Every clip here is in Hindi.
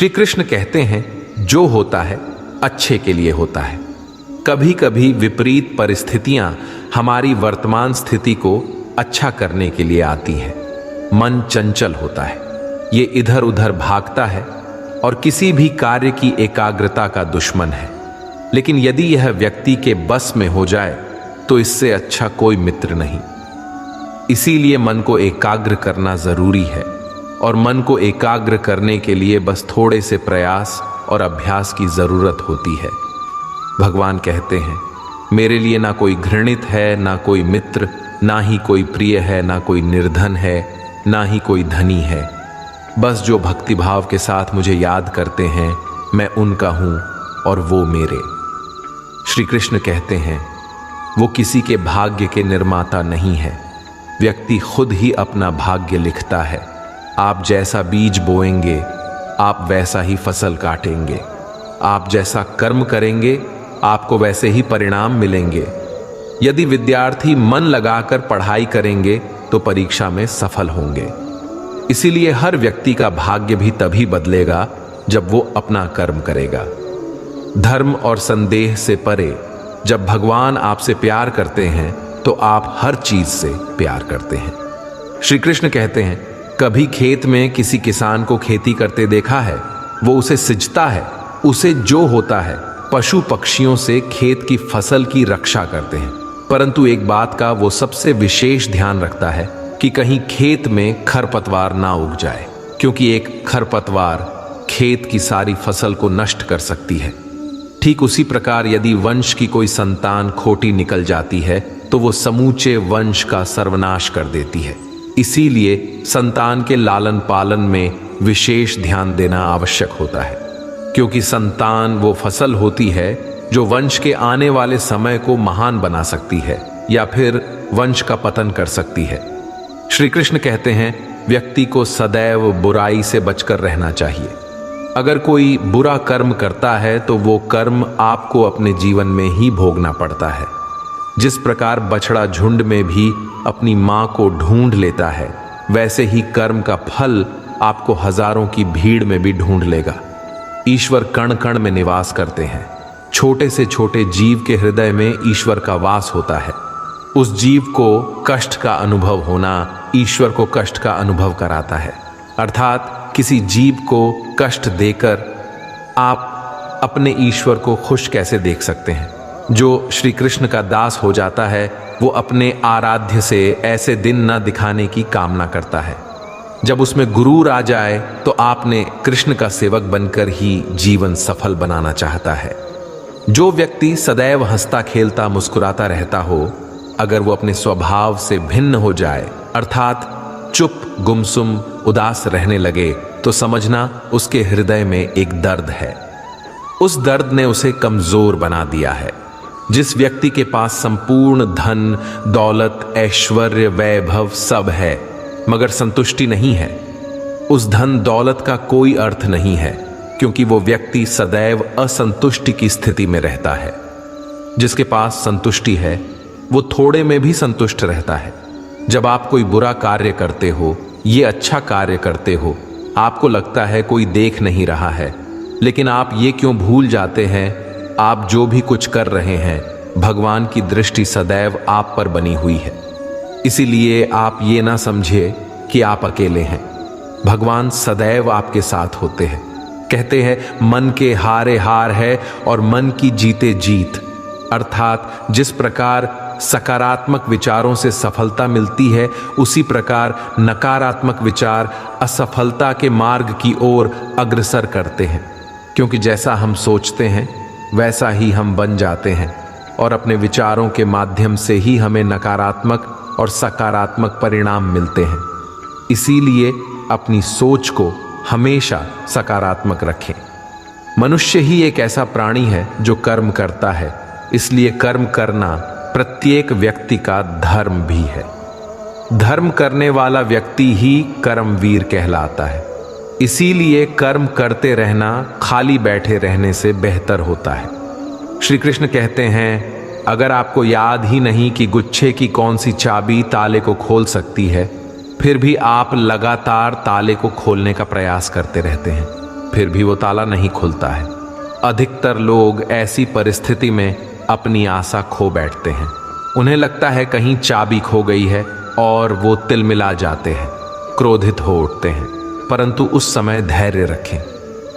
श्री कृष्ण कहते हैं, जो होता है अच्छे के लिए होता है। कभी कभी विपरीत परिस्थितियां हमारी वर्तमान स्थिति को अच्छा करने के लिए आती हैं। मन चंचल होता है, ये इधर उधर भागता है और किसी भी कार्य की एकाग्रता का दुश्मन है। लेकिन यदि यह व्यक्ति के बस में हो जाए तो इससे अच्छा कोई मित्र नहीं। इसीलिए मन को एकाग्र करना जरूरी है, और मन को एकाग्र करने के लिए बस थोड़े से प्रयास और अभ्यास की जरूरत होती है। भगवान कहते हैं, मेरे लिए ना कोई घृणित है, ना कोई मित्र, ना ही कोई प्रिय है, ना कोई निर्धन है, ना ही कोई धनी है। बस जो भक्तिभाव के साथ मुझे याद करते हैं, मैं उनका हूं और वो मेरे। श्री कृष्ण कहते हैं, वो किसी के भाग्य के निर्माता नहीं है। व्यक्ति खुद ही अपना भाग्य लिखता है। आप जैसा बीज बोएंगे, आप वैसा ही फसल काटेंगे। आप जैसा कर्म करेंगे, आपको वैसे ही परिणाम मिलेंगे। यदि विद्यार्थी मन लगाकर पढ़ाई करेंगे तो परीक्षा में सफल होंगे। इसीलिए हर व्यक्ति का भाग्य भी तभी बदलेगा जब वो अपना कर्म करेगा। धर्म और संदेह से परे जब भगवान आपसे प्यार करते हैं तो आप हर चीज से प्यार करते हैं। श्री कृष्ण कहते हैं, कभी खेत में किसी किसान को खेती करते देखा है? वो उसे सिंचता है, उसे जो होता है पशु पक्षियों से खेत की फसल की रक्षा करते हैं। परंतु एक बात का वो सबसे विशेष ध्यान रखता है कि कहीं खेत में खरपतवार ना उग जाए, क्योंकि एक खरपतवार खेत की सारी फसल को नष्ट कर सकती है। ठीक उसी प्रकार यदि वंश की कोई संतान खोटी निकल जाती है तो वो समूचे वंश का सर्वनाश कर देती है। इसीलिए संतान के लालन पालन में विशेष ध्यान देना आवश्यक होता है, क्योंकि संतान वो फसल होती है जो वंश के आने वाले समय को महान बना सकती है या फिर वंश का पतन कर सकती है। श्री कृष्ण कहते हैं, व्यक्ति को सदैव बुराई से बचकर रहना चाहिए। अगर कोई बुरा कर्म करता है तो वो कर्म आपको अपने जीवन में ही भोगना पड़ता है। जिस प्रकार बछड़ा झुंड में भी अपनी मां को ढूंढ लेता है, वैसे ही कर्म का फल आपको हजारों की भीड़ में भी ढूंढ लेगा। ईश्वर कण कण में निवास करते हैं। छोटे से छोटे जीव के हृदय में ईश्वर का वास होता है। उस जीव को कष्ट का अनुभव होना ईश्वर को कष्ट का अनुभव कराता है। अर्थात किसी जीव को कष्ट देकर आप अपने ईश्वर को खुश कैसे देख सकते हैं? जो श्री कृष्ण का दास हो जाता है वो अपने आराध्य से ऐसे दिन न दिखाने की कामना करता है। जब उसमें गुरूर आ जाए तो आपने कृष्ण का सेवक बनकर ही जीवन सफल बनाना चाहता है। जो व्यक्ति सदैव हंसता खेलता मुस्कुराता रहता हो, अगर वो अपने स्वभाव से भिन्न हो जाए, अर्थात चुप गुमसुम उदास रहने लगे, तो समझना उसके हृदय में एक दर्द है। उस दर्द ने उसे कमजोर बना दिया है। जिस व्यक्ति के पास संपूर्ण धन दौलत ऐश्वर्य वैभव सब है मगर संतुष्टि नहीं है, उस धन दौलत का कोई अर्थ नहीं है, क्योंकि वो व्यक्ति सदैव असंतुष्टि की स्थिति में रहता है। जिसके पास संतुष्टि है वो थोड़े में भी संतुष्ट रहता है। जब आप कोई बुरा कार्य करते हो, ये अच्छा कार्य करते हो, आपको लगता है कोई देख नहीं रहा है, लेकिन आप ये क्यों भूल जाते हैं, आप जो भी कुछ कर रहे हैं भगवान की दृष्टि सदैव आप पर बनी हुई है। इसीलिए आप ये ना समझिए कि आप अकेले हैं। भगवान सदैव आपके साथ होते हैं। कहते हैं, मन के हारे हार है और मन की जीते जीत। अर्थात जिस प्रकार सकारात्मक विचारों से सफलता मिलती है, उसी प्रकार नकारात्मक विचार असफलता के मार्ग की ओर अग्रसर करते हैं। क्योंकि जैसा हम सोचते हैं वैसा ही हम बन जाते हैं, और अपने विचारों के माध्यम से ही हमें नकारात्मक और सकारात्मक परिणाम मिलते हैं। इसीलिए अपनी सोच को हमेशा सकारात्मक रखें। मनुष्य ही एक ऐसा प्राणी है जो कर्म करता है, इसलिए कर्म करना प्रत्येक व्यक्ति का धर्म भी है। धर्म करने वाला व्यक्ति ही कर्मवीर कहलाता है। इसीलिए कर्म करते रहना खाली बैठे रहने से बेहतर होता है। श्री कृष्ण कहते हैं, अगर आपको याद ही नहीं कि गुच्छे की कौन सी चाबी ताले को खोल सकती है, फिर भी आप लगातार ताले को खोलने का प्रयास करते रहते हैं। फिर भी वो ताला नहीं खुलता है। अधिकतर लोग ऐसी परिस्थिति में अपनी आशा खो बैठते हैं। उन्हें लगता है कहीं चाबी खो गई है और वो तिलमिला जाते हैं, क्रोधित हो उठते हैं। परंतु उस समय धैर्य रखें,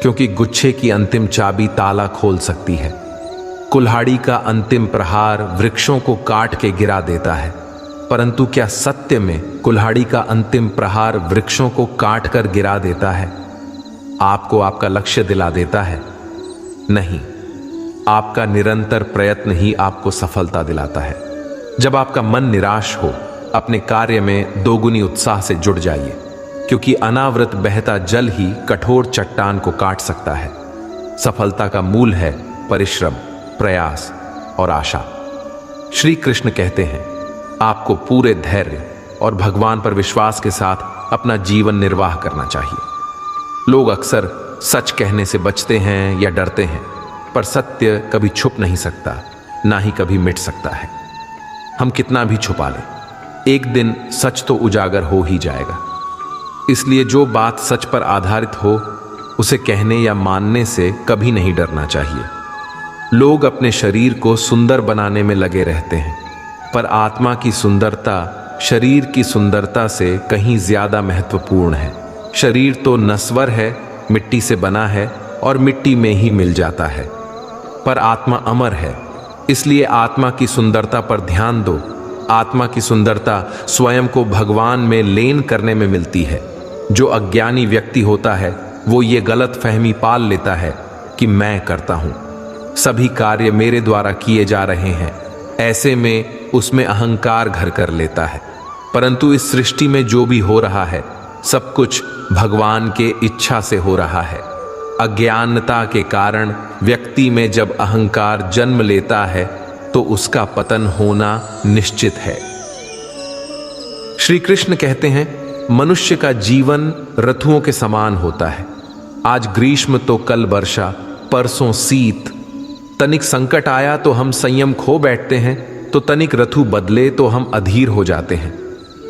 क्योंकि गुच्छे की अंतिम चाबी ताला खोल सकती है। कुल्हाड़ी का अंतिम प्रहार वृक्षों को काट के गिरा देता है, परंतु क्या सत्य में कुल्हाड़ी का अंतिम प्रहार वृक्षों को काट कर गिरा देता है? आपको आपका लक्ष्य दिला देता है? नहीं, आपका निरंतर प्रयत्न ही आपको सफलता दिलाता है। जब आपका मन निराश हो, अपने कार्य में दोगुनी उत्साह से जुट जाइए, क्योंकि अनावृत बहता जल ही कठोर चट्टान को काट सकता है। सफलता का मूल है परिश्रम, प्रयास और आशा। श्री कृष्ण कहते हैं, आपको पूरे धैर्य और भगवान पर विश्वास के साथ अपना जीवन निर्वाह करना चाहिए। लोग अक्सर सच कहने से बचते हैं या डरते हैं, पर सत्य कभी छुप नहीं सकता, ना ही कभी मिट सकता है। हम कितना भी छुपा लें, एक दिन सच तो उजागर हो ही जाएगा। इसलिए जो बात सच पर आधारित हो, उसे कहने या मानने से कभी नहीं डरना चाहिए। लोग अपने शरीर को सुंदर बनाने में लगे रहते हैं, पर आत्मा की सुंदरता शरीर की सुंदरता से कहीं ज्यादा महत्वपूर्ण है। शरीर तो नश्वर है, मिट्टी से बना है और मिट्टी में ही मिल जाता है, पर आत्मा अमर है। इसलिए आत्मा की सुंदरता पर ध्यान दो। आत्मा की सुंदरता स्वयं को भगवान में लीन करने में मिलती है। जो अज्ञानी व्यक्ति होता है, वो ये गलत फहमी पाल लेता है कि मैं करता हूं, सभी कार्य मेरे द्वारा किए जा रहे हैं। ऐसे में उसमें अहंकार घर कर लेता है। परंतु इस सृष्टि में जो भी हो रहा है, सब कुछ भगवान के इच्छा से हो रहा है। अज्ञानता के कारण व्यक्ति में जब अहंकार जन्म लेता है, तो उसका पतन होना निश्चित है। श्री कृष्ण कहते हैं, मनुष्य का जीवन ऋतुओं के समान होता है। आज ग्रीष्म तो कल वर्षा, परसों शीत। तनिक संकट आया तो हम संयम खो बैठते हैं, तो तनिक ऋतु बदले तो हम अधीर हो जाते हैं।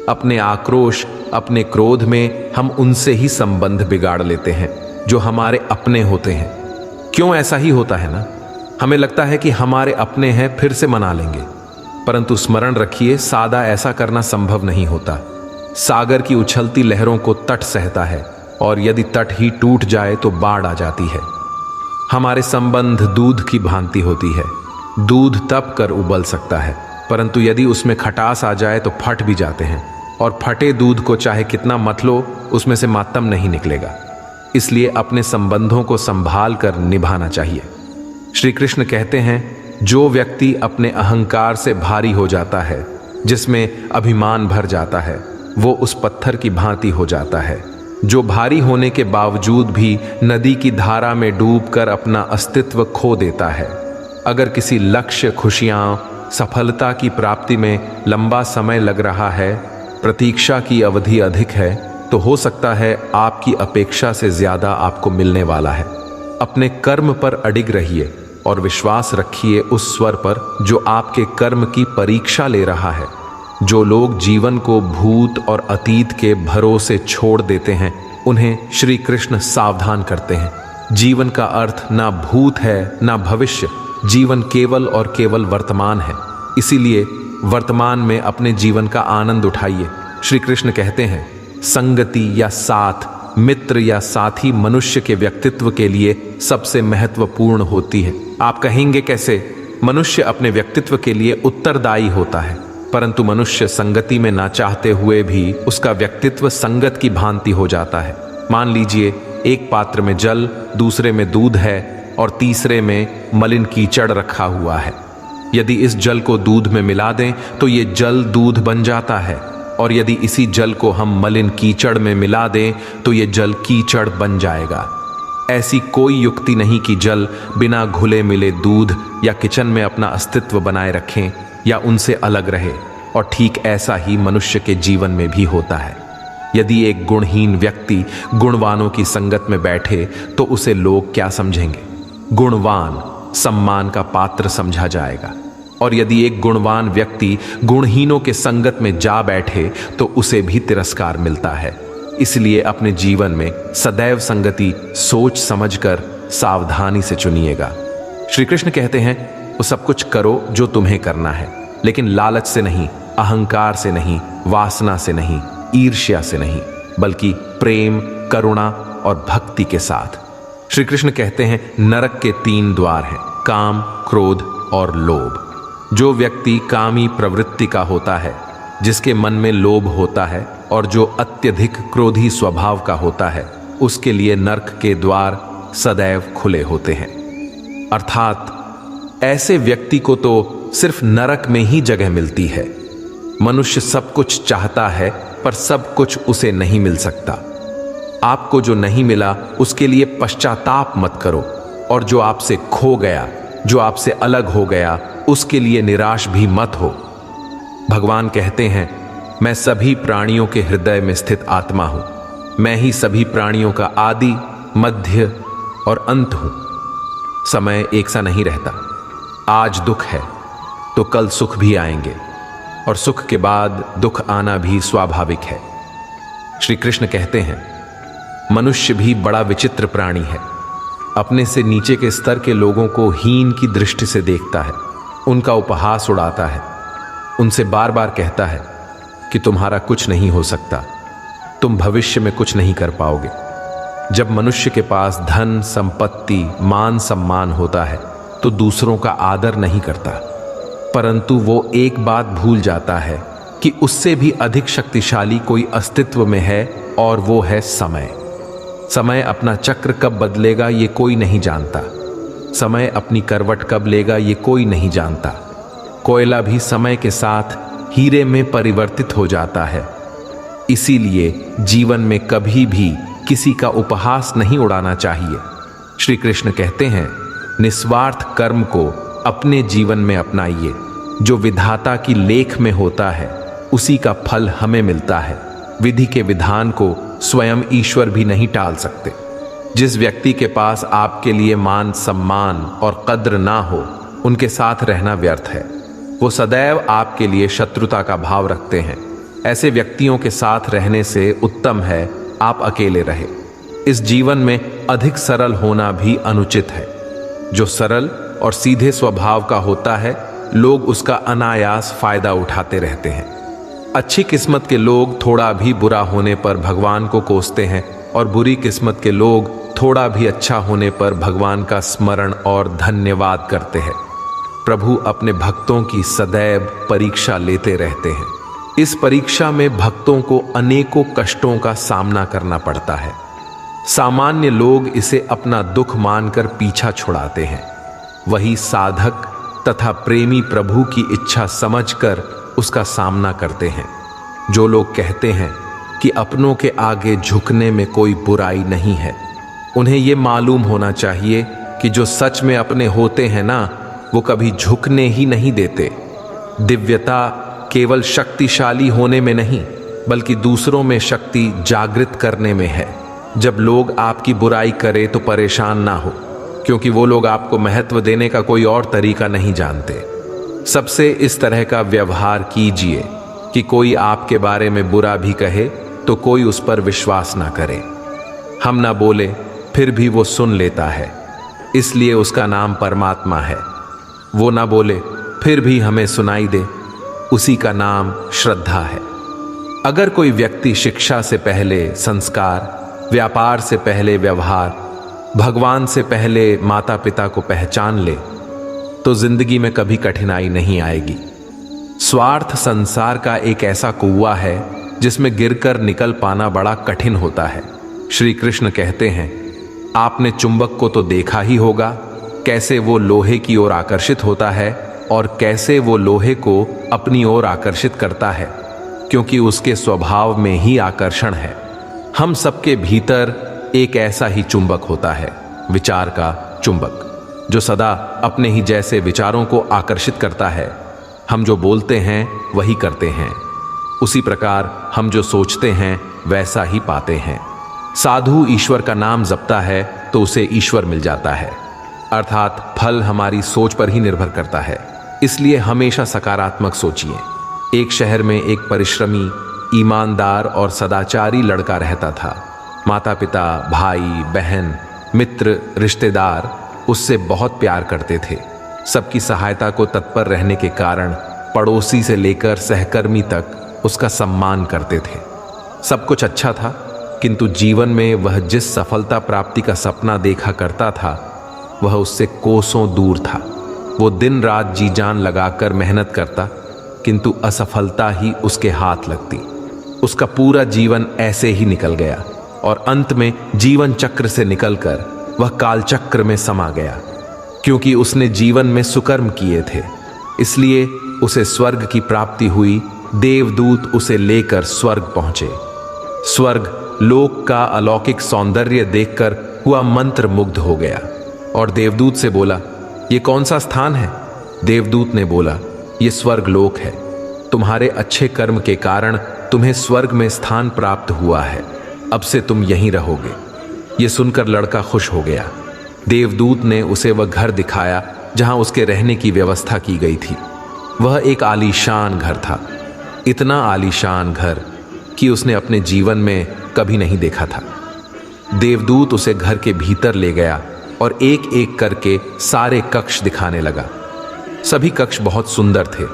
अपने आक्रोश, अपने क्रोध में हम उनसे ही संबंध बिगाड़ लेते हैं जो हमारे अपने होते हैं। क्यों ऐसा ही होता है ना? हमें लगता है कि हमारे अपने हैं, फिर से मना लेंगे, परंतु स्मरण रखिए, सादा ऐसा करना संभव नहीं होता। सागर की उछलती लहरों को तट सहता है, और यदि तट ही टूट जाए तो बाढ़ आ जाती है। हमारे संबंध दूध की भांति होती है। दूध तप कर उबल सकता है, परंतु यदि उसमें खटास आ जाए तो फट भी जाते हैं, और फटे दूध को चाहे कितना मत लो, उसमें से मातम नहीं निकलेगा। इसलिए अपने संबंधों को संभाल कर निभाना चाहिए। श्री कृष्ण कहते हैं, जो व्यक्ति अपने अहंकार से भारी हो जाता है, जिसमें अभिमान भर जाता है, वो उस पत्थर की भांति हो जाता है, जो भारी होने के बावजूद भी नदी की धारा में डूबकर अपना अस्तित्व खो देता है। अगर किसी लक्ष्य, खुशियां, सफलता की प्राप्ति में लंबा समय लग रहा है, प्रतीक्षा की अवधि अधिक है, तो हो सकता है आपकी अपेक्षा से ज्यादा आपको मिलने वाला है। अपने कर्म पर अडिग रहिए और विश्वास रखिए उस स्वर पर जो आपके कर्म की परीक्षा ले रहा है। जो लोग जीवन को भूत और अतीत के भरोसे छोड़ देते हैं, उन्हें श्री कृष्ण सावधान करते हैं। जीवन का अर्थ ना भूत है ना भविष्य, जीवन केवल और केवल वर्तमान है। इसीलिए वर्तमान में अपने जीवन का आनंद उठाइए। श्री कृष्ण कहते हैं, संगति या साथ, मित्र या साथी मनुष्य के व्यक्तित्व के लिए सबसे महत्वपूर्ण होती है। आप कहेंगे कैसे? मनुष्य अपने व्यक्तित्व के लिए उत्तरदायी होता है, परंतु मनुष्य संगति में ना चाहते हुए भी उसका व्यक्तित्व संगत की भांति हो जाता है। मान लीजिए, एक पात्र में जल, दूसरे में दूध है और तीसरे में मलिन कीचड़ रखा हुआ है। यदि इस जल को दूध में मिला दें तो ये जल दूध बन जाता है, और यदि इसी जल को हम मलिन कीचड़ में मिला दें तो ये जल कीचड़ बन जाएगा। ऐसी कोई युक्ति नहीं कि जल बिना घुले मिले दूध या किचन में अपना अस्तित्व बनाए रखें या उनसे अलग रहे। और ठीक ऐसा ही मनुष्य के जीवन में भी होता है। यदि एक गुणहीन व्यक्ति गुणवानों की संगत में बैठे तो उसे लोग क्या समझेंगे? गुणवान सम्मान का पात्र समझा जाएगा, और यदि एक गुणवान व्यक्ति गुणहीनों के संगत में जा बैठे तो उसे भी तिरस्कार मिलता है। इसलिए अपने जीवन में सदैव संगति सोच समझकर सावधानी से चुनिएगा। श्री कृष्ण कहते हैं, वो सब कुछ करो जो तुम्हें करना है, लेकिन लालच से नहीं, अहंकार से नहीं, वासना से नहीं, ईर्ष्या से नहीं, बल्कि प्रेम, करुणा और भक्ति के साथ। श्री कृष्ण कहते हैं, नरक के 3 द्वार हैं, काम, क्रोध और लोभ। जो व्यक्ति कामी प्रवृत्ति का होता है, जिसके मन में लोभ होता है और जो अत्यधिक क्रोधी स्वभाव का होता है, उसके लिए नरक के द्वार सदैव खुले होते हैं। अर्थात ऐसे व्यक्ति को तो सिर्फ नरक में ही जगह मिलती है। मनुष्य सब कुछ चाहता है पर सब कुछ उसे नहीं मिल सकता। आपको जो नहीं मिला उसके लिए पश्चाताप मत करो, और जो आपसे खो गया, जो आपसे अलग हो गया, उसके लिए निराश भी मत हो। भगवान कहते हैं, मैं सभी प्राणियों के हृदय में स्थित आत्मा हूं। मैं ही सभी प्राणियों का आदि, मध्य और अंत हूं। समय एक सा नहीं रहता। आज दुख है तो कल सुख भी आएंगे, और सुख के बाद दुख आना भी स्वाभाविक है। श्री कृष्ण कहते हैं, मनुष्य भी बड़ा विचित्र प्राणी है। अपने से नीचे के स्तर के लोगों को हीन की दृष्टि से देखता है, उनका उपहास उड़ाता है, उनसे बार बार कहता है कि तुम्हारा कुछ नहीं हो सकता, तुम भविष्य में कुछ नहीं कर पाओगे। जब मनुष्य के पास धन, संपत्ति, मान सम्मान होता है तो दूसरों का आदर नहीं करता, परंतु वो एक बात भूल जाता है कि उससे भी अधिक शक्तिशाली कोई अस्तित्व में है, और वो है समय। समय अपना चक्र कब बदलेगा ये कोई नहीं जानता। समय अपनी करवट कब लेगा ये कोई नहीं जानता। कोयला भी समय के साथ हीरे में परिवर्तित हो जाता है। इसीलिए जीवन में कभी भी किसी का उपहास नहीं उड़ाना चाहिए। श्री कृष्ण कहते हैं, निस्वार्थ कर्म को अपने जीवन में अपनाइए। जो विधाता की लेख में होता है उसी का फल हमें मिलता है। विधि के विधान को स्वयं ईश्वर भी नहीं टाल सकते। जिस व्यक्ति के पास आपके लिए मान सम्मान और कद्र ना हो, उनके साथ रहना व्यर्थ है। वो सदैव आपके लिए शत्रुता का भाव रखते हैं। ऐसे व्यक्तियों के साथ रहने से उत्तम है आप अकेले रहे। इस जीवन में अधिक सरल होना भी अनुचित है। जो सरल और सीधे स्वभाव का होता है, लोग उसका अनायास फायदा उठाते रहते हैं। अच्छी किस्मत के लोग थोड़ा भी बुरा होने पर भगवान को कोसते हैं, और बुरी किस्मत के लोग थोड़ा भी अच्छा होने पर भगवान का स्मरण और धन्यवाद करते हैं। प्रभु अपने भक्तों की सदैव परीक्षा लेते रहते हैं। इस परीक्षा में भक्तों को अनेकों कष्टों का सामना करना पड़ता है। सामान्य लोग इसे अपना दुख मानकर पीछा छुड़ाते हैं। वही साधक तथा प्रेमी प्रभु की इच्छा समझकर उसका सामना करते हैं। जो लोग कहते हैं कि अपनों के आगे झुकने में कोई बुराई नहीं है, उन्हें ये मालूम होना चाहिए कि जो सच में अपने होते हैं ना, वो कभी झुकने ही नहीं देते। दिव्यता केवल शक्तिशाली होने में नहीं, बल्कि दूसरों में शक्ति जागृत करने में है। जब लोग आपकी बुराई करें तो परेशान ना हो, क्योंकि वो लोग आपको महत्व देने का कोई और तरीका नहीं जानते। सबसे इस तरह का व्यवहार कीजिए कि कोई आपके बारे में बुरा भी कहे तो कोई उस पर विश्वास ना करे। हम ना बोले फिर भी वो सुन लेता है, इसलिए उसका नाम परमात्मा है। वो ना बोले फिर भी हमें सुनाई दे, उसी का नाम श्रद्धा है। अगर कोई व्यक्ति शिक्षा से पहले संस्कार, व्यापार से पहले व्यवहार, भगवान से पहले माता पिता को पहचान ले, तो जिंदगी में कभी कठिनाई नहीं आएगी। स्वार्थ संसार का एक ऐसा कुआं है जिसमें गिरकर निकल पाना बड़ा कठिन होता है। श्री कृष्ण कहते हैं, आपने चुंबक को तो देखा ही होगा, कैसे वो लोहे की ओर आकर्षित होता है और कैसे वो लोहे को अपनी ओर आकर्षित करता है, क्योंकि उसके स्वभाव में ही आकर्षण है। हम सबके भीतर एक ऐसा ही चुंबक होता है, विचार का चुंबक, जो सदा अपने ही जैसे विचारों को आकर्षित करता है। हम जो बोलते हैं वही करते हैं। उसी प्रकार हम जो सोचते हैं वैसा ही पाते हैं। साधु ईश्वर का नाम जपता है तो उसे ईश्वर मिल जाता है, अर्थात फल हमारी सोच पर ही निर्भर करता है। इसलिए हमेशा सकारात्मक सोचिए। एक शहर में एक परिश्रमी ईमानदार और सदाचारी लड़का रहता था। माता पिता, भाई बहन, मित्र, रिश्तेदार उससे बहुत प्यार करते थे। सबकी सहायता को तत्पर रहने के कारण पड़ोसी से लेकर सहकर्मी तक उसका सम्मान करते थे। सब कुछ अच्छा था, किंतु जीवन में वह जिस सफलता प्राप्ति का सपना देखा करता था वह उससे कोसों दूर था। वो दिन रात जी जान लगाकर मेहनत करता, किंतु असफलता ही उसके हाथ लगती। उसका पूरा जीवन ऐसे ही निकल गया और अंत में जीवन चक्र से निकलकर वह कालचक्र में समा गया। क्योंकि उसने जीवन में सुकर्म किए थे, इसलिए उसे स्वर्ग की प्राप्ति हुई। देवदूत उसे लेकर स्वर्ग पहुंचे। स्वर्ग लोक का अलौकिक सौंदर्य देखकर हुआ मंत्र मुग्ध हो गया और देवदूत से बोला, ये कौन सा स्थान है? देवदूत ने बोला, ये स्वर्ग लोक है। तुम्हारे अच्छे कर्म के कारण तुम्हें स्वर्ग में स्थान प्राप्त हुआ है। अब से तुम यहीं रहोगे। ये सुनकर लड़का खुश हो गया। देवदूत ने उसे वह घर दिखाया जहां उसके रहने की व्यवस्था की गई थी। वह एक आलीशान घर था, इतना आलीशान घर कि उसने अपने जीवन में कभी नहीं देखा था। देवदूत उसे घर के भीतर ले गया और एक एक करके सारे कक्ष दिखाने लगा। सभी कक्ष बहुत सुंदर थे।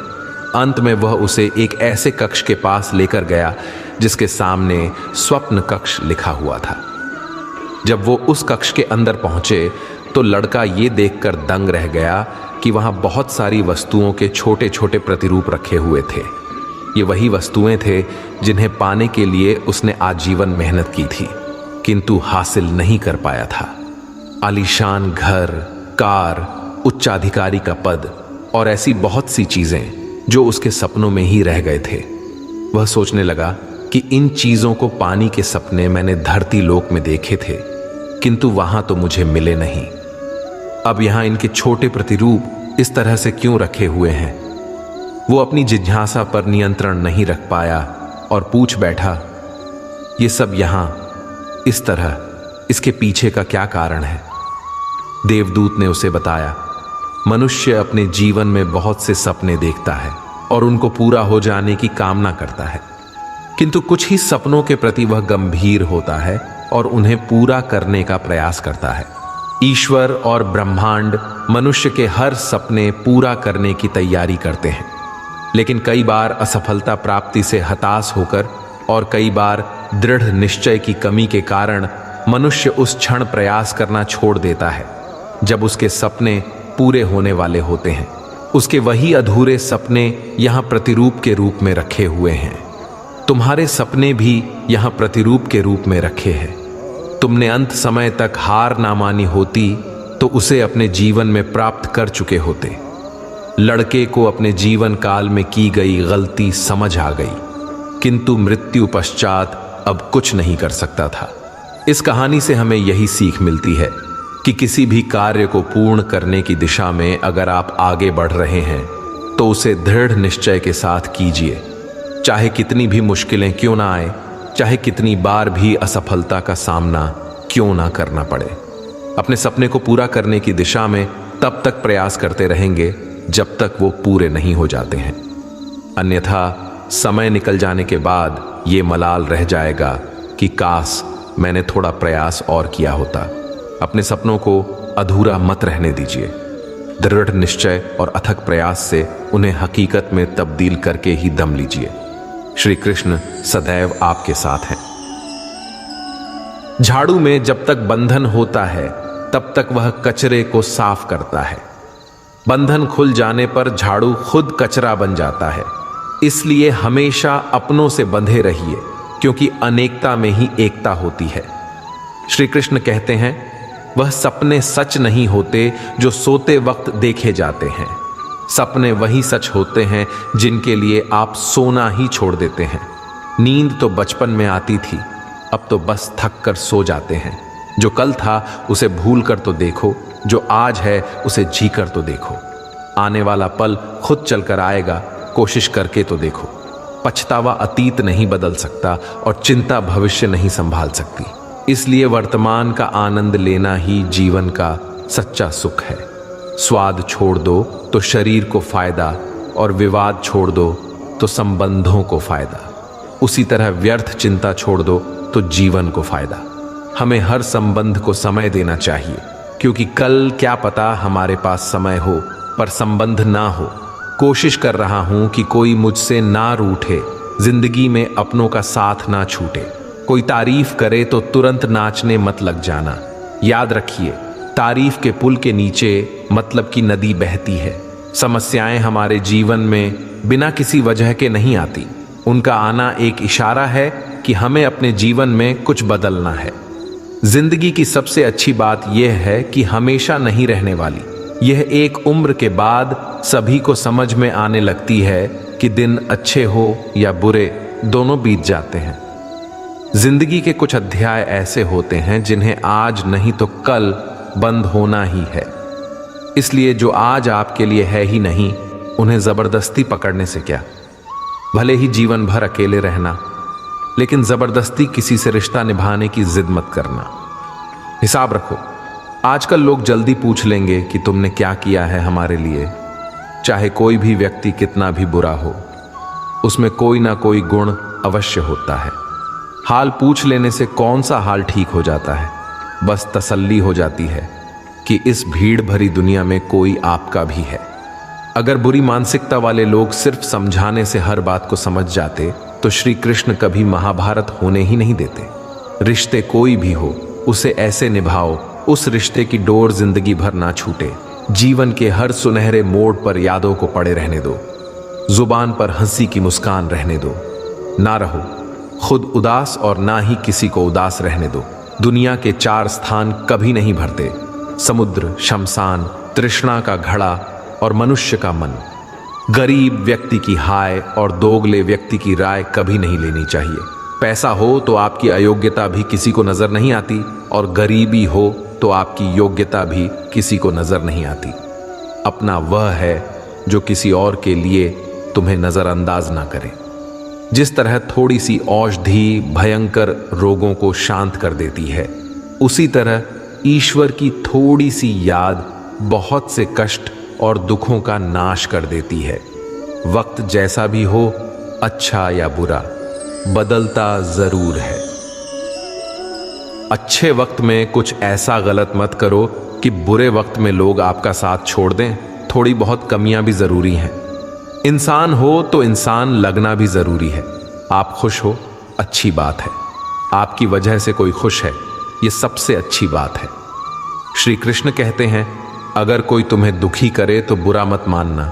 अंत में वह उसे एक ऐसे कक्ष के पास लेकर गया जिसके सामने स्वप्न कक्ष लिखा हुआ था। जब वो उस कक्ष के अंदर पहुंचे तो लड़का ये देखकर दंग रह गया कि वहां बहुत सारी वस्तुओं के छोटे छोटे प्रतिरूप रखे हुए थे। ये वही वस्तुएं थे जिन्हें पाने के लिए उसने आजीवन मेहनत की थी, किंतु हासिल नहीं कर पाया था। आलीशान घर, कार, उच्चाधिकारी का पद और ऐसी बहुत सी चीजें जो उसके सपनों में ही रह गए थे। वह सोचने लगा कि इन चीजों को पाने के सपने मैंने धरती लोक में देखे थे, किंतु वहां तो मुझे मिले नहीं। अब यहां इनके छोटे प्रतिरूप इस तरह से क्यों रखे हुए हैं? वो अपनी जिज्ञासा पर नियंत्रण नहीं रख पाया और पूछ बैठा, ये सब यहां इस तरह, इसके पीछे का क्या कारण है? देवदूत ने उसे बताया, मनुष्य अपने जीवन में बहुत से सपने देखता है और उनको पूरा हो जाने की कामना करता है, किंतु कुछ ही सपनों के प्रति वह गंभीर होता है और उन्हें पूरा करने का प्रयास करता है। ईश्वर और ब्रह्मांड मनुष्य के हर सपने पूरा करने की तैयारी करते हैं, लेकिन कई बार असफलता प्राप्ति से हताश होकर और कई बार दृढ़ निश्चय की कमी के कारण मनुष्य उस क्षण प्रयास करना छोड़ देता है जब उसके सपने पूरे होने वाले होते हैं। उसके वही अधूरे सपने यहां प्रतिरूप के रूप में रखे हुए हैं। तुम्हारे सपने भी यहां प्रतिरूप के रूप में रखे हैं। तुमने अंत समय तक हार ना मानी होती तो उसे अपने जीवन में प्राप्त कर चुके होते। लड़के को अपने जीवन काल में की गई गलती समझ आ गई, किंतु मृत्यु पश्चात अब कुछ नहीं कर सकता था। इस कहानी से हमें यही सीख मिलती है कि किसी भी कार्य को पूर्ण करने की दिशा में अगर आप आगे बढ़ रहे हैं तो उसे दृढ़ निश्चय के साथ कीजिए, चाहे कितनी भी मुश्किलें क्यों ना आए, चाहे कितनी बार भी असफलता का सामना क्यों ना करना पड़े। अपने सपने को पूरा करने की दिशा में तब तक प्रयास करते रहेंगे जब तक वो पूरे नहीं हो जाते हैं, अन्यथा समय निकल जाने के बाद ये मलाल रह जाएगा कि काश मैंने थोड़ा प्रयास और किया होता। अपने सपनों को अधूरा मत रहने दीजिए। दृढ़ निश्चय और अथक प्रयास से उन्हें हकीकत में तब्दील करके ही दम लीजिए। श्री कृष्ण सदैव आपके साथ हैं। झाड़ू में जब तक बंधन होता है तब तक वह कचरे को साफ करता है। बंधन खुल जाने पर झाड़ू खुद कचरा बन जाता है। इसलिए हमेशा अपनों से बंधे रहिए, क्योंकि अनेकता में ही एकता होती है। श्री कृष्ण कहते हैं, वह सपने सच नहीं होते जो सोते वक्त देखे जाते हैं। सपने वही सच होते हैं जिनके लिए आप सोना ही छोड़ देते हैं। नींद तो बचपन में आती थी, अब तो बस थक कर सो जाते हैं। जो कल था उसे भूल कर तो देखो, जो आज है उसे जी कर तो देखो। आने वाला पल खुद चलकर आएगा, कोशिश करके तो देखो। पछतावा अतीत नहीं बदल सकता और चिंता भविष्य नहीं संभाल सकती। इसलिए वर्तमान का आनंद लेना ही जीवन का सच्चा सुख है। स्वाद छोड़ दो तो शरीर को फायदा और विवाद छोड़ दो तो संबंधों को फायदा। उसी तरह व्यर्थ चिंता छोड़ दो तो जीवन को फायदा। हमें हर संबंध को समय देना चाहिए, क्योंकि कल क्या पता हमारे पास समय हो पर संबंध ना हो। कोशिश कर रहा हूं कि कोई मुझसे ना रूठे, जिंदगी में अपनों का साथ ना छूटे। कोई तारीफ करे तो तुरंत नाचने मत लग जाना। याद रखिए, तारीफ के पुल के नीचे मतलब की नदी बहती है। समस्याएं हमारे जीवन में बिना किसी वजह के नहीं आती। उनका आना एक इशारा है कि हमें अपने जीवन में कुछ बदलना है। जिंदगी की सबसे अच्छी बात यह है कि हमेशा नहीं रहने वाली। यह एक उम्र के बाद सभी को समझ में आने लगती है कि दिन अच्छे हो या बुरे, दोनों बीत जाते हैं। जिंदगी के कुछ अध्याय ऐसे होते हैं जिन्हें आज नहीं तो कल बंद होना ही है। इसलिए जो आज आपके लिए है ही नहीं, उन्हें जबरदस्ती पकड़ने से क्या। भले ही जीवन भर अकेले रहना, लेकिन जबरदस्ती किसी से रिश्ता निभाने की जिद मत करना। हिसाब रखो, आजकल लोग जल्दी पूछ लेंगे कि तुमने क्या किया है हमारे लिए। चाहे कोई भी व्यक्ति कितना भी बुरा हो, उसमें कोई ना कोई गुण अवश्य होता है। हाल पूछ लेने से कौन सा हाल ठीक हो जाता है। बस तसल्ली हो जाती है कि इस भीड़ भरी दुनिया में कोई आपका भी है। अगर बुरी मानसिकता वाले लोग सिर्फ समझाने से हर बात को समझ जाते तो श्री कृष्ण कभी महाभारत होने ही नहीं देते। रिश्ते कोई भी हो, उसे ऐसे निभाओ उस रिश्ते की डोर जिंदगी भर ना छूटे। जीवन के हर सुनहरे मोड़ पर यादों को पड़े रहने दो। जुबान पर हंसी की मुस्कान रहने दो। ना रहो खुद उदास और ना ही किसी को उदास रहने दो। दुनिया के 4 स्थान कभी नहीं भरते, समुद्र, शमशान, तृष्णा का घड़ा और मनुष्य का मन। गरीब व्यक्ति की हाय और दोगले व्यक्ति की राय कभी नहीं लेनी चाहिए। पैसा हो तो आपकी अयोग्यता भी किसी को नजर नहीं आती, और गरीबी हो तो आपकी योग्यता भी किसी को नजर नहीं आती। अपना वह है जो किसी और के लिए तुम्हें नजरअंदाज ना करे। जिस तरह थोड़ी सी औषधि भयंकर रोगों को शांत कर देती है, उसी तरह ईश्वर की थोड़ी सी याद बहुत से कष्ट और दुखों का नाश कर देती है। वक्त जैसा भी हो, अच्छा या बुरा, बदलता जरूर है। अच्छे वक्त में कुछ ऐसा गलत मत करो कि बुरे वक्त में लोग आपका साथ छोड़ दें। थोड़ी बहुत कमियां भी जरूरी हैं। इंसान हो तो इंसान लगना भी जरूरी है। आप खुश हो, अच्छी बात है। आपकी वजह से कोई खुश है, ये सबसे अच्छी बात है। श्री कृष्ण कहते हैं, अगर कोई तुम्हें दुखी करे तो बुरा मत मानना,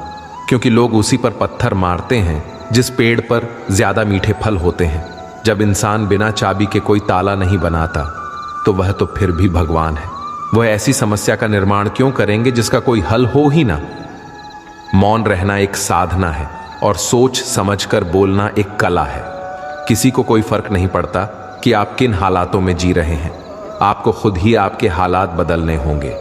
क्योंकि लोग उसी पर पत्थर मारते हैं जिस पेड़ पर ज्यादा मीठे फल होते हैं। जब इंसान बिना चाबी के कोई ताला नहीं बनाता तो वह तो फिर भी भगवान है। वह ऐसी समस्या का निर्माण क्यों करेंगे जिसका कोई हल हो ही ना। मौन रहना एक साधना है और सोच समझकर बोलना एक कला है। किसी को कोई फर्क नहीं पड़ता कि आप किन हालातों में जी रहे हैं। आपको खुद ही आपके हालात बदलने होंगे।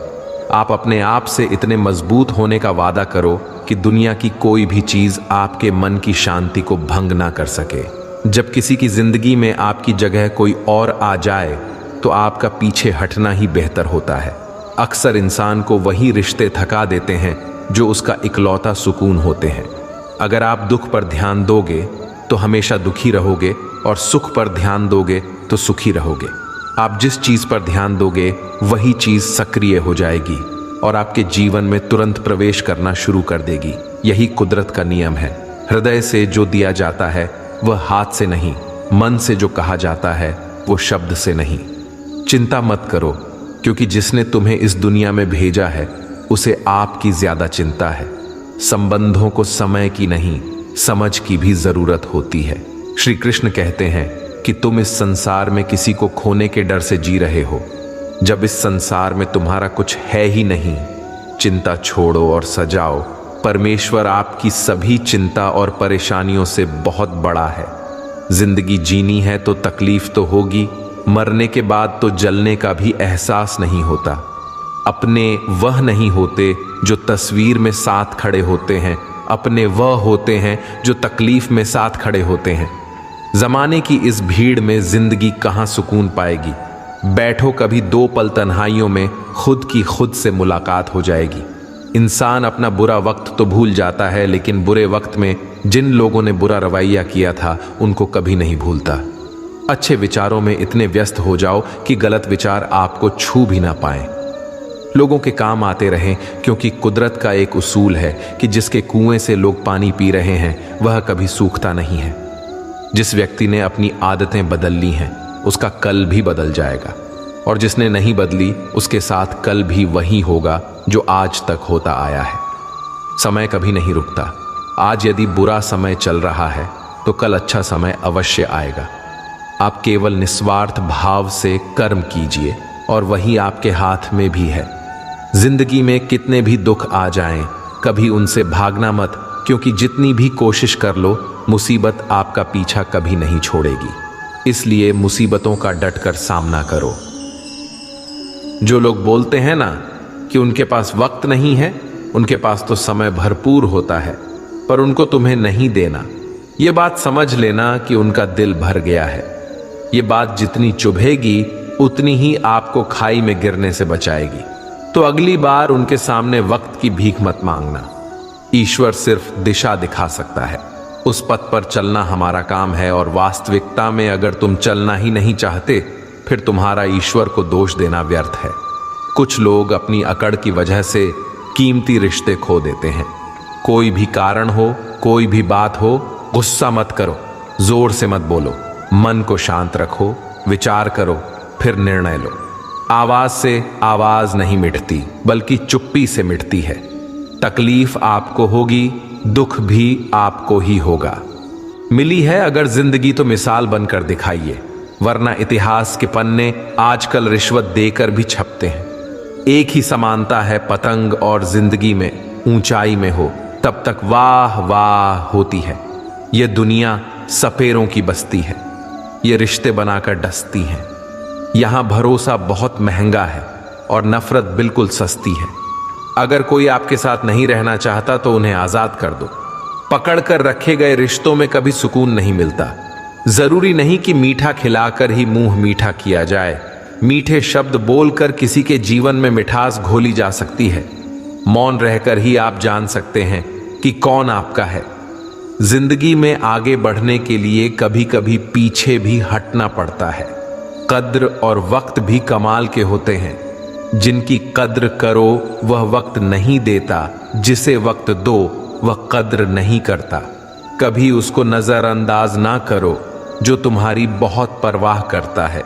आप अपने आप से इतने मजबूत होने का वादा करो कि दुनिया की कोई भी चीज आपके मन की शांति को भंग ना कर सके। जब किसी की जिंदगी में आपकी जगह कोई और आ जाए तो आपका पीछे हटना ही बेहतर होता है। अक्सर इंसान को वही रिश्ते थका देते हैं जो उसका इकलौता सुकून होते हैं। अगर आप दुख पर ध्यान दोगे तो हमेशा दुखी रहोगे, और सुख पर ध्यान दोगे तो सुखी रहोगे। आप जिस चीज पर ध्यान दोगे वही चीज सक्रिय हो जाएगी और आपके जीवन में तुरंत प्रवेश करना शुरू कर देगी। यही कुदरत का नियम है। हृदय से जो दिया जाता है वह हाथ से नहीं, मन से जो कहा जाता है वो शब्द से नहीं। चिंता मत करो, क्योंकि जिसने तुम्हें इस दुनिया में भेजा है उसे आपकी ज्यादा चिंता है। संबंधों को समय की नहीं, समझ की भी जरूरत होती है। श्री कृष्ण कहते हैं कि तुम इस संसार में किसी को खोने के डर से जी रहे हो, जब इस संसार में तुम्हारा कुछ है ही नहीं। चिंता छोड़ो और सजाओ। परमेश्वर आपकी सभी चिंता और परेशानियों से बहुत बड़ा है। जिंदगी जीनी है तो तकलीफ तो होगी, मरने के बाद तो जलने का भी एहसास नहीं होता। अपने वह नहीं होते जो तस्वीर में साथ खड़े होते हैं, अपने वह होते हैं जो तकलीफ में साथ खड़े होते हैं। जमाने की इस भीड़ में जिंदगी कहाँ सुकून पाएगी। बैठो कभी 2 पल तन्हाइयों में खुद की खुद से मुलाकात हो जाएगी। इंसान अपना बुरा वक्त तो भूल जाता है, लेकिन बुरे वक्त में जिन लोगों ने बुरा रवैया किया था उनको कभी नहीं भूलता। अच्छे विचारों में इतने व्यस्त हो जाओ कि गलत विचार आपको छू भी ना पाएं। लोगों के काम आते रहें, क्योंकि कुदरत का एक उसूल है कि जिसके कुएं से लोग पानी पी रहे हैं वह कभी सूखता नहीं है। जिस व्यक्ति ने अपनी आदतें बदल ली हैं उसका कल भी बदल जाएगा, और जिसने नहीं बदली उसके साथ कल भी वही होगा जो आज तक होता आया है। समय कभी नहीं रुकता। आज यदि बुरा समय चल रहा है तो कल अच्छा समय अवश्य आएगा। आप केवल निस्वार्थ भाव से कर्म कीजिए और वही आपके हाथ में भी है। जिंदगी में कितने भी दुख आ जाएं, कभी उनसे भागना मत, क्योंकि जितनी भी कोशिश कर लो मुसीबत आपका पीछा कभी नहीं छोड़ेगी। इसलिए मुसीबतों का डटकर सामना करो। जो लोग बोलते हैं ना कि उनके पास वक्त नहीं है, उनके पास तो समय भरपूर होता है, पर उनको तुम्हें नहीं देना। ये बात समझ लेना कि उनका दिल भर गया है। ये बात जितनी चुभेगी उतनी ही आपको खाई में गिरने से बचाएगी। तो अगली बार उनके सामने वक्त की भीख मत मांगना। ईश्वर सिर्फ दिशा दिखा सकता है, उस पथ पर चलना हमारा काम है। और वास्तविकता में अगर तुम चलना ही नहीं चाहते फिर तुम्हारा ईश्वर को दोष देना व्यर्थ है। कुछ लोग अपनी अकड़ की वजह से कीमती रिश्ते खो देते हैं। कोई भी कारण हो, कोई भी बात हो, गुस्सा मत करो, जोर से मत बोलो, मन को शांत रखो, विचार करो, फिर निर्णय लो। आवाज से आवाज नहीं मिटती, बल्कि चुप्पी से मिटती है। तकलीफ आपको होगी, दुख भी आपको ही होगा। मिली है अगर जिंदगी तो मिसाल बनकर दिखाइए, वरना इतिहास के पन्ने आजकल रिश्वत देकर भी छपते हैं। एक ही समानता है पतंग और जिंदगी में, ऊंचाई में हो तब तक वाह वाह होती है। ये दुनिया सपेरों की बस्ती है, ये रिश्ते बनाकर डसती हैं। यहां भरोसा बहुत महंगा है और नफरत बिल्कुल सस्ती है। अगर कोई आपके साथ नहीं रहना चाहता तो उन्हें आजाद कर दो। पकड़कर रखे गए रिश्तों में कभी सुकून नहीं मिलता। जरूरी नहीं कि मीठा खिलाकर ही मुंह मीठा किया जाए। मीठे शब्द बोलकर किसी के जीवन में मिठास घोली जा सकती है। मौन रहकर ही आप जान सकते हैं कि कौन आपका है। जिंदगी में आगे बढ़ने के लिए कभी कभी पीछे भी हटना पड़ता है। कद्र और वक्त भी कमाल के होते हैं। जिनकी कद्र करो वह वक्त नहीं देता, जिसे वक्त दो वह कद्र नहीं करता। कभी उसको नजरअंदाज ना करो जो तुम्हारी बहुत परवाह करता है,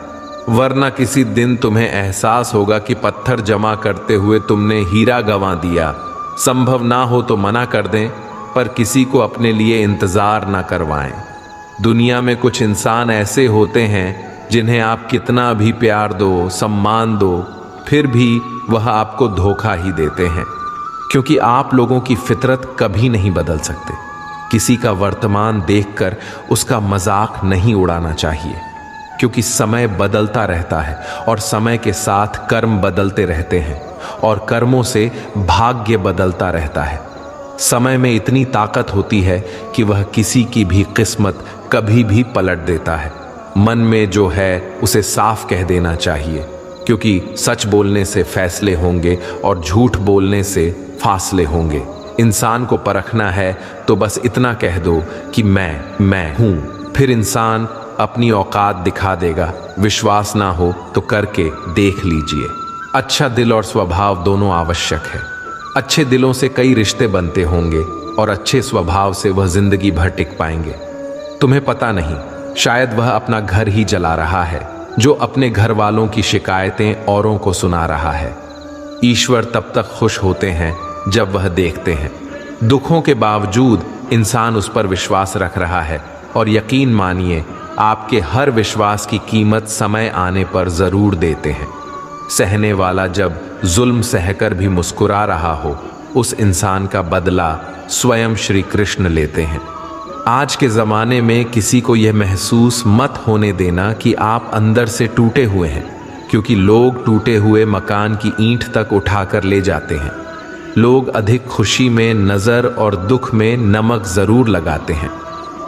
वरना किसी दिन तुम्हें एहसास होगा कि पत्थर जमा करते हुए तुमने हीरा गंवा दिया। संभव ना हो तो मना कर दें, पर किसी को अपने लिए इंतजार ना करवाएं। दुनिया में कुछ इंसान ऐसे होते हैं जिन्हें आप कितना भी प्यार दो, सम्मान दो, फिर भी वह आपको धोखा ही देते हैं, क्योंकि आप लोगों की फितरत कभी नहीं बदल सकते। किसी का वर्तमान देखकर उसका मजाक नहीं उड़ाना चाहिए, क्योंकि समय बदलता रहता है और समय के साथ कर्म बदलते रहते हैं और कर्मों से भाग्य बदलता रहता है। समय में इतनी ताकत होती है कि वह किसी की भी किस्मत कभी भी पलट देता है। मन में जो है उसे साफ कह देना चाहिए, क्योंकि सच बोलने से फैसले होंगे और झूठ बोलने से फासले होंगे। इंसान को परखना है तो बस इतना कह दो कि मैं हूं, फिर इंसान अपनी औकात दिखा देगा। विश्वास ना हो तो करके देख लीजिए। अच्छा दिल और स्वभाव दोनों आवश्यक है। अच्छे दिलों से कई रिश्ते बनते होंगे और अच्छे स्वभाव से वह जिंदगी भर टिक पाएंगे। तुम्हें पता नहीं, शायद वह अपना घर ही जला रहा है जो अपने घर वालों की शिकायतें औरों को सुना रहा है। ईश्वर तब तक खुश होते हैं जब वह देखते हैं दुखों के बावजूद इंसान उस पर विश्वास रख रहा है। और यकीन मानिए, आपके हर विश्वास की कीमत समय आने पर जरूर देते हैं। सहने वाला जब जुल्म सहकर भी मुस्कुरा रहा हो, उस इंसान का बदला स्वयं श्री कृष्ण लेते हैं। आज के ज़माने में किसी को यह महसूस मत होने देना कि आप अंदर से टूटे हुए हैं, क्योंकि लोग टूटे हुए मकान की ईंट तक उठाकर ले जाते हैं। लोग अधिक खुशी में नज़र और दुख में नमक ज़रूर लगाते हैं।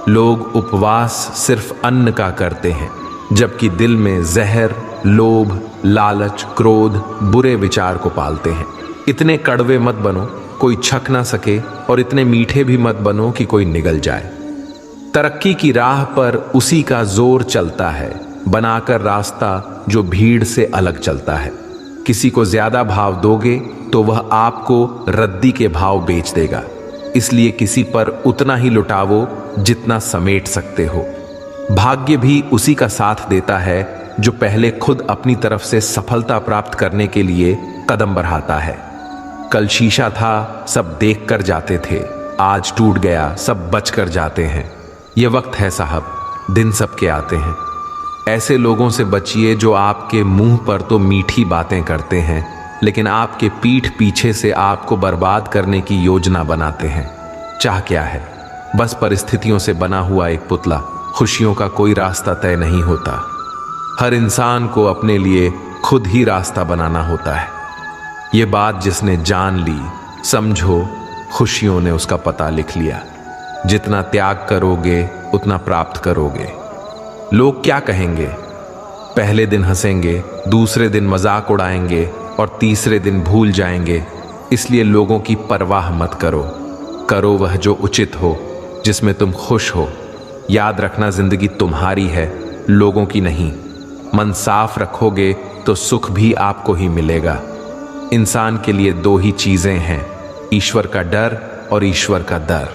लोग उपवास सिर्फ अन्न का करते हैं, जबकि दिल में जहर, लोभ, लालच, क्रोध, बुरे विचार को पालते हैं। इतने कड़वे मत बनो कोई छक ना सके और इतने मीठे भी मत बनो कि कोई निगल जाए। तरक्की की राह पर उसी का जोर चलता है, बनाकर रास्ता जो भीड़ से अलग चलता है। किसी को ज्यादा भाव दोगे तो वह आपको रद्दी के भाव बेच देगा, इसलिए किसी पर उतना ही लुटावो जितना समेट सकते हो। भाग्य भी उसी का साथ देता है जो पहले खुद अपनी तरफ से सफलता प्राप्त करने के लिए कदम बढ़ाता है। कल शीशा था, सब देख कर जाते थे, आज टूट गया, सब बच कर जाते हैं। ये वक्त है साहब, दिन सबके आते हैं। ऐसे लोगों से बचिए जो आपके मुंह पर तो मीठी बातें करते हैं, लेकिन आपके पीठ पीछे से आपको बर्बाद करने की योजना बनाते हैं। चाह क्या है? बस परिस्थितियों से बना हुआ एक पुतला। खुशियों का कोई रास्ता तय नहीं होता। हर इंसान को अपने लिए खुद ही रास्ता बनाना होता है। ये बात जिसने जान ली, समझो खुशियों ने उसका पता लिख लिया। जितना त्याग करोगे उतना प्राप्त करोगे। लोग क्या कहेंगे? पहले दिन हंसेंगे, दूसरे दिन मजाक उड़ाएंगे और तीसरे दिन भूल जाएंगे। इसलिए लोगों की परवाह मत करो। करो वह जो उचित हो, जिसमें तुम खुश हो। याद रखना, जिंदगी तुम्हारी है, लोगों की नहीं। मन साफ रखोगे तो सुख भी आपको ही मिलेगा। इंसान के लिए दो ही चीजें हैं, ईश्वर का डर और ईश्वर का दर।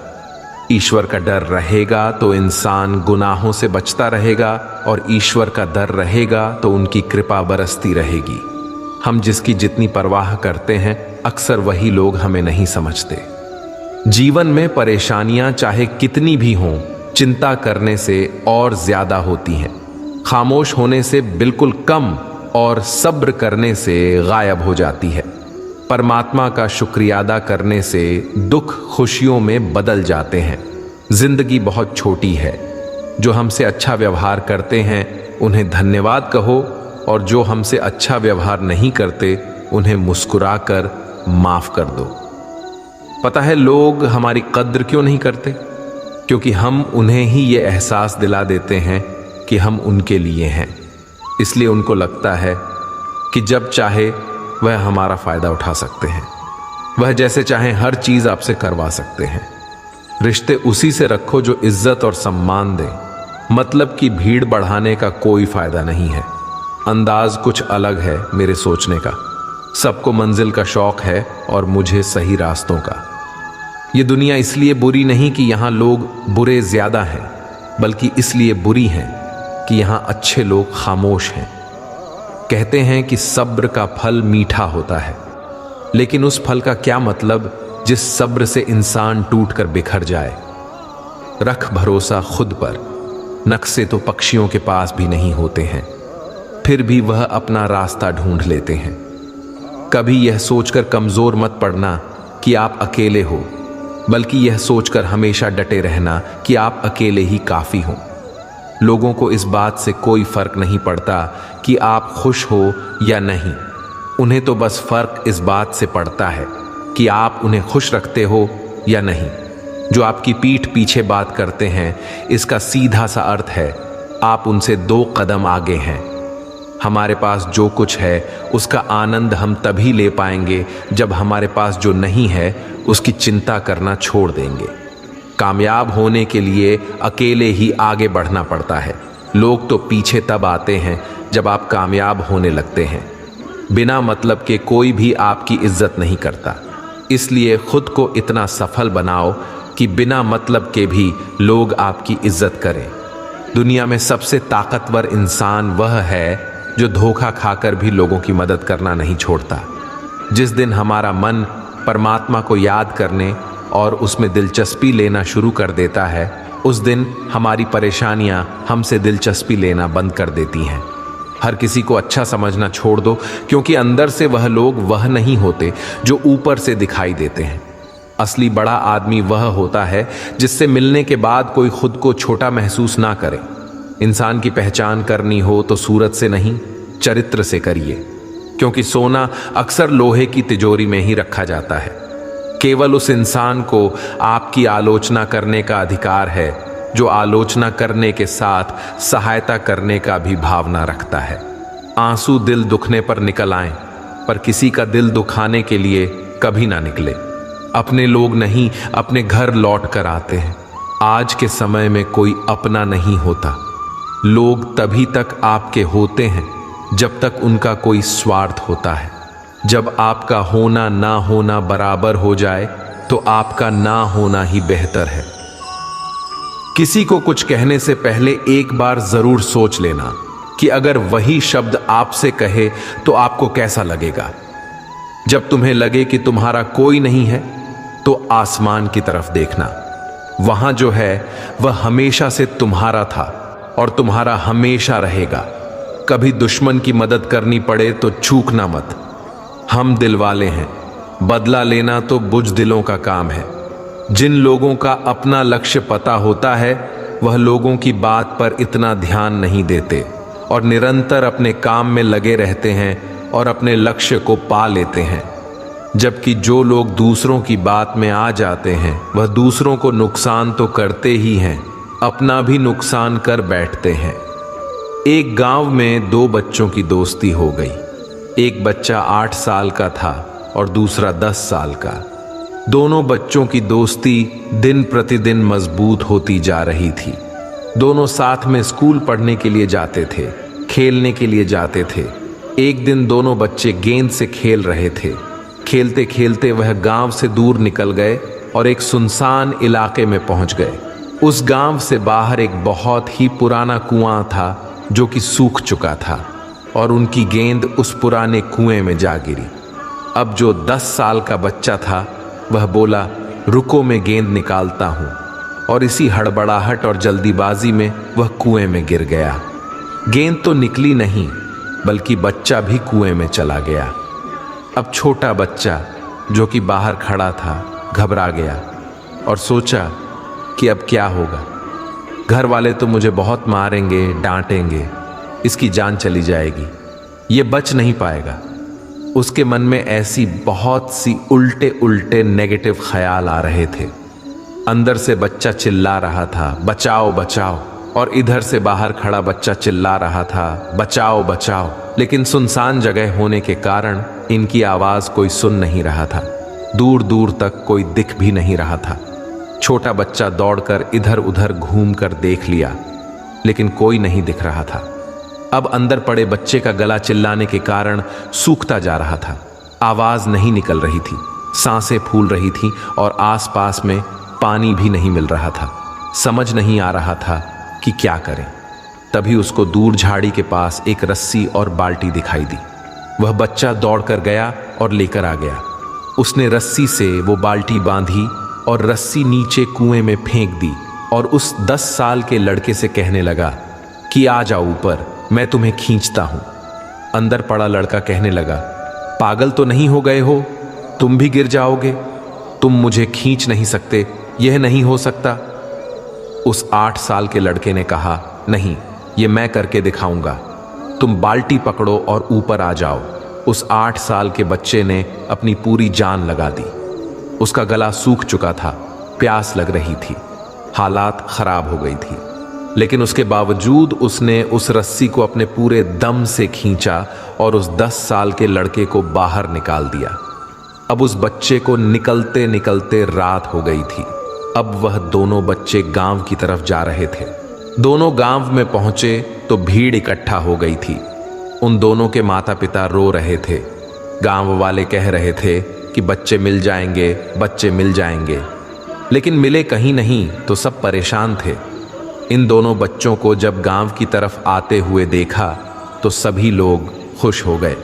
ईश्वर का डर रहेगा तो इंसान गुनाहों से बचता रहेगा, और ईश्वर का डर रहेगा तो उनकी कृपा बरसती रहेगी। हम जिसकी जितनी परवाह करते हैं, अक्सर वही लोग हमें नहीं समझते। जीवन में परेशानियां चाहे कितनी भी हों, चिंता करने से और ज्यादा होती हैं। खामोश होने से बिल्कुल कम और सब्र करने से गायब हो जाती है। परमात्मा का शुक्रिया अदा करने से दुख खुशियों में बदल जाते हैं। जिंदगी बहुत छोटी है। जो हमसे अच्छा व्यवहार करते हैं उन्हें धन्यवाद कहो, और जो हमसे अच्छा व्यवहार नहीं करते उन्हें मुस्कुराकर माफ कर दो। पता है लोग हमारी कद्र क्यों नहीं करते? क्योंकि हम उन्हें ही ये एहसास दिला देते हैं कि हम उनके लिए हैं। इसलिए उनको लगता है कि जब चाहे वह हमारा फायदा उठा सकते हैं। वह जैसे चाहें हर चीज आपसे करवा सकते हैं। रिश्ते उसी से रखो जो इज्जत और सम्मान दे। मतलब की भीड़ बढ़ाने का कोई फायदा नहीं है। अंदाज कुछ अलग है मेरे सोचने का। सबको मंजिल का शौक है और मुझे सही रास्तों का। ये दुनिया इसलिए बुरी नहीं कि यहाँ लोग बुरे ज्यादा हैं, बल्कि इसलिए बुरी हैं कि यहाँ अच्छे लोग खामोश हैं। कहते हैं कि सब्र का फल मीठा होता है, लेकिन उस फल का क्या मतलब जिस सब्र से इंसान टूटकर बिखर जाए। रख भरोसा खुद पर। नक्शे तो पक्षियों के पास भी नहीं होते हैं, फिर भी वह अपना रास्ता ढूंढ लेते हैं। कभी यह सोचकर कमजोर मत पड़ना कि आप अकेले हो, बल्कि यह सोचकर हमेशा डटे रहना कि आप अकेले ही काफी हो। लोगों को इस बात से कोई फर्क नहीं पड़ता कि आप खुश हो या नहीं। उन्हें तो बस फर्क इस बात से पड़ता है कि आप उन्हें खुश रखते हो या नहीं। जो आपकी पीठ पीछे बात करते हैं, इसका सीधा सा अर्थ है आप उनसे 2 कदम आगे हैं। हमारे पास जो कुछ है उसका आनंद हम तभी ले पाएंगे जब हमारे पास जो नहीं है उसकी चिंता करना छोड़ देंगे। कामयाब होने के लिए अकेले ही आगे बढ़ना पड़ता है। लोग तो पीछे तब आते हैं जब आप कामयाब होने लगते हैं। बिना मतलब के कोई भी आपकी इज्जत नहीं करता। इसलिए खुद को इतना सफल बनाओ कि बिना मतलब के भी लोग आपकी इज्जत करें। दुनिया में सबसे ताकतवर इंसान वह है जो धोखा खाकर भी लोगों की मदद करना नहीं छोड़ता। जिस दिन हमारा मन परमात्मा को याद करने और उसमें दिलचस्पी लेना शुरू कर देता है, उस दिन हमारी परेशानियां हमसे दिलचस्पी लेना बंद कर देती हैं। हर किसी को अच्छा समझना छोड़ दो, क्योंकि अंदर से वह लोग वह नहीं होते जो ऊपर से दिखाई देते हैं। असली बड़ा आदमी वह होता है जिससे मिलने के बाद कोई खुद को छोटा महसूस ना करे। इंसान की पहचान करनी हो तो सूरत से नहीं, चरित्र से करिए, क्योंकि सोना अक्सर लोहे की तिजोरी में ही रखा जाता है। केवल उस इंसान को आपकी आलोचना करने का अधिकार है जो आलोचना करने के साथ सहायता करने का भी भावना रखता है। आंसू दिल दुखने पर निकल आएं, पर किसी का दिल दुखाने के लिए कभी ना निकले। अपने लोग नहीं अपने घर लौट कर आते हैं। आज के समय में कोई अपना नहीं होता। लोग तभी तक आपके होते हैं जब तक उनका कोई स्वार्थ होता है। जब आपका होना ना होना बराबर हो जाए तो आपका ना होना ही बेहतर है। किसी को कुछ कहने से पहले एक बार जरूर सोच लेना कि अगर वही शब्द आपसे कहे तो आपको कैसा लगेगा। जब तुम्हें लगे कि तुम्हारा कोई नहीं है तो आसमान की तरफ देखना। वहां जो है वह हमेशा से तुम्हारा था और तुम्हारा हमेशा रहेगा। कभी दुश्मन की मदद करनी पड़े तो चूकना मत। हम दिल वाले हैं, बदला लेना तो बुज़दिलों का काम है। जिन लोगों का अपना लक्ष्य पता होता है वह लोगों की बात पर इतना ध्यान नहीं देते और निरंतर अपने काम में लगे रहते हैं और अपने लक्ष्य को पा लेते हैं। जबकि जो लोग दूसरों की बात में आ जाते हैं वह दूसरों को नुकसान तो करते ही हैं, अपना भी नुकसान कर बैठते हैं। एक गांव में दो बच्चों की दोस्ती हो गई। एक बच्चा 8 साल का था और दूसरा 10 साल का। दोनों बच्चों की दोस्ती दिन प्रतिदिन मजबूत होती जा रही थी। दोनों साथ में स्कूल पढ़ने के लिए जाते थे, खेलने के लिए जाते थे। एक दिन दोनों बच्चे गेंद से खेल रहे थे। खेलते खेलते वह गांव से दूर निकल गए और एक सुनसान इलाके में पहुंच गए। उस गांव से बाहर एक बहुत ही पुराना कुआं था जो कि सूख चुका था और उनकी गेंद उस पुराने कुएं में जा गिरी। अब जो 10 साल का बच्चा था वह बोला, रुको मैं गेंद निकालता हूं, और इसी हड़बड़ाहट और जल्दीबाजी में वह कुएं में गिर गया। गेंद तो निकली नहीं बल्कि बच्चा भी कुएं में चला गया। अब छोटा बच्चा जो कि बाहर खड़ा था घबरा गया और सोचा कि अब क्या होगा। घर वाले तो मुझे बहुत मारेंगे, डांटेंगे, इसकी जान चली जाएगी, ये बच नहीं पाएगा। उसके मन में ऐसी बहुत सी उल्टे उल्टे नेगेटिव ख्याल आ रहे थे। अंदर से बच्चा चिल्ला रहा था, बचाओ बचाओ, और इधर से बाहर खड़ा बच्चा चिल्ला रहा था, बचाओ बचाओ। लेकिन सुनसान जगह होने के कारण इनकी आवाज कोई सुन नहीं रहा था। दूर दूर तक कोई दिख भी नहीं रहा था। छोटा बच्चा दौड़कर इधर उधर घूमकर देख लिया लेकिन कोई नहीं दिख रहा था। अब अंदर पड़े बच्चे का गला चिल्लाने के कारण सूखता जा रहा था। आवाज नहीं निकल रही थी, सांसें फूल रही थीं और आसपास में पानी भी नहीं मिल रहा था। समझ नहीं आ रहा था कि क्या करें। तभी उसको दूर झाड़ी के पास एक रस्सी और बाल्टी दिखाई दी। वह बच्चा दौड़कर गया और लेकर आ गया। उसने रस्सी से वो बाल्टी बांधी और रस्सी नीचे कुएं में फेंक दी और उस 10 साल के लड़के से कहने लगा कि आ जाओ ऊपर, मैं तुम्हें खींचता हूं। अंदर पड़ा लड़का कहने लगा, पागल तो नहीं हो गए हो, तुम भी गिर जाओगे, तुम मुझे खींच नहीं सकते, यह नहीं हो सकता। उस 8 साल के लड़के ने कहा, नहीं, ये मैं करके दिखाऊंगा, तुम बाल्टी पकड़ो और ऊपर आ जाओ। उस 8 साल के बच्चे ने अपनी पूरी जान लगा दी। उसका गला सूख चुका था, प्यास लग रही थी, हालात खराब हो गई थी, लेकिन उसके बावजूद उसने उस रस्सी को अपने पूरे दम से खींचा और उस 10 साल के लड़के को बाहर निकाल दिया। अब उस बच्चे को निकलते निकलते रात हो गई थी। अब वह दोनों बच्चे गांव की तरफ जा रहे थे। दोनों गांव में पहुंचे तो भीड़ इकट्ठा हो गई थी। उन दोनों के माता पिता रो रहे थे। गांव वाले कह रहे थे कि बच्चे मिल जाएंगे, बच्चे मिल जाएंगे, लेकिन मिले कहीं नहीं तो सब परेशान थे। इन दोनों बच्चों को जब गांव की तरफ आते हुए देखा तो सभी लोग खुश हो गए।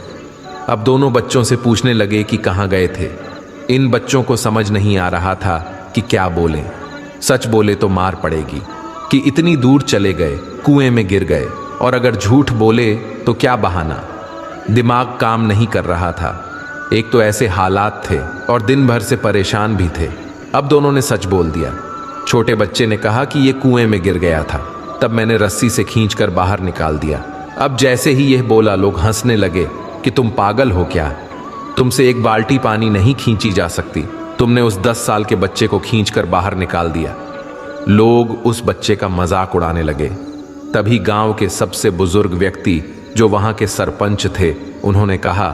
अब दोनों बच्चों से पूछने लगे कि कहाँ गए थे। इन बच्चों को समझ नहीं आ रहा था कि क्या बोलें। सच बोले तो मार पड़ेगी कि इतनी दूर चले गए, कुएं में गिर गए, और अगर झूठ बोले तो क्या बहाना। दिमाग काम नहीं कर रहा था। एक तो ऐसे हालात थे और दिन भर से परेशान भी थे। अब दोनों ने सच बोल दिया। छोटे बच्चे ने कहा कि ये कुएं में गिर गया था, तब मैंने रस्सी से खींचकर बाहर निकाल दिया। अब जैसे ही यह बोला लोग हंसने लगे कि तुम पागल हो क्या, तुमसे एक बाल्टी पानी नहीं खींची जा सकती, तुमने उस 10 साल के बच्चे को खींचकर बाहर निकाल दिया। लोग उस बच्चे का मजाक उड़ाने लगे। तभी गांव के सबसे बुजुर्ग व्यक्ति जो वहां के सरपंच थे, उन्होंने कहा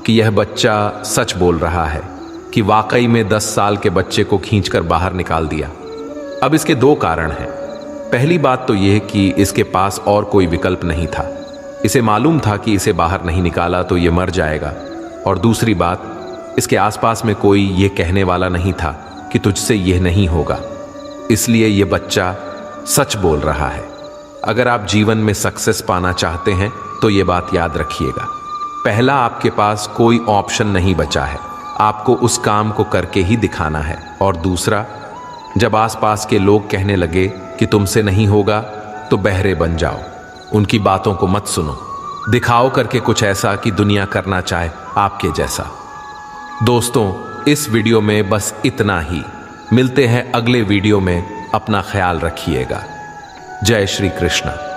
कि यह बच्चा सच बोल रहा है कि वाकई में 10 साल के बच्चे को खींचकर बाहर निकाल दिया। अब इसके दो कारण हैं। पहली बात तो यह कि इसके पास और कोई विकल्प नहीं था। इसे मालूम था कि इसे बाहर नहीं निकाला तो ये मर जाएगा। और दूसरी बात, इसके आसपास में कोई ये कहने वाला नहीं था कि तुझसे यह नहीं होगा। इसलिए यह बच्चा सच बोल रहा है। अगर आप जीवन में सक्सेस पाना चाहते हैं तो यह बात याद रखिएगा। पहला, आपके पास कोई ऑप्शन नहीं बचा है, आपको उस काम को करके ही दिखाना है। और दूसरा, जब आसपास के लोग कहने लगे कि तुमसे नहीं होगा तो बहरे बन जाओ, उनकी बातों को मत सुनो। दिखाओ करके कुछ ऐसा कि दुनिया करना चाहे आपके जैसा। दोस्तों, इस वीडियो में बस इतना ही। मिलते हैं अगले वीडियो में। अपना ख्याल रखिएगा। जय श्री कृष्ण।